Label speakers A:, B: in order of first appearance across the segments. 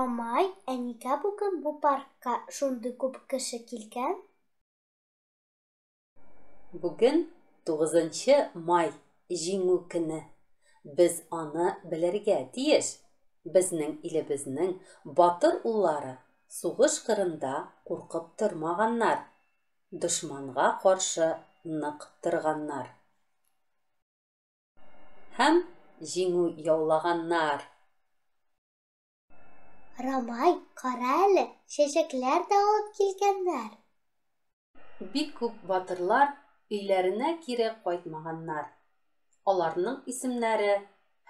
A: Рамай, нигә бүген бу паркка шундый күп кеше килгән?
B: Бүген 9 май, җиңү көне. Без аны белергә тиеш. Безнең илебезнең батыр уллары сугыш кырында куркып тормаганнар. Дошманга каршы нык торганнар. Һәм җиңү яулаганнар.
A: Рамай, кара әле, чәчәкләр дә алып килгәннәр.
B: Бик күп батырлар өйләренә кире кайтмаганнар. Аларның исемнәре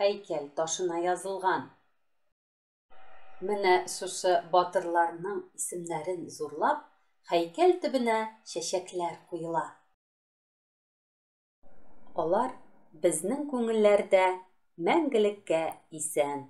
B: һәйкәл ташына язылган. Менә шушы батырларның исемнәрен зурлап, һәйкәл төбенә чәчәкләр куела. Алар безнең күңелләрдә мәңгелеккә исән.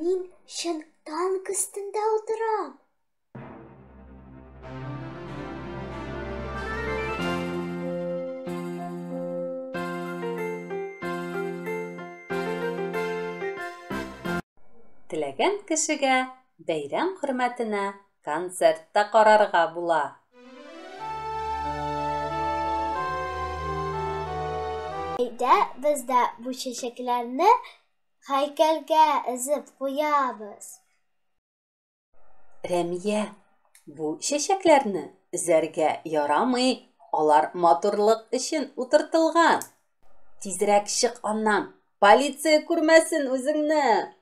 A: Мин чын танк өстендә утырам.
B: Теләгән кешегә бәйрәм хөрмәтенә концерт та карарга була.
A: Әйдә, без дә бу чәчәкләрне һәйкәлгә эзеп куябыз.
B: Рәмия, бу чәчәкләрне эзәргә ярамый. Алар матурлык өчен утыртылган. Тизрәк чык аннан. Полиция күрмәсен үзеңне.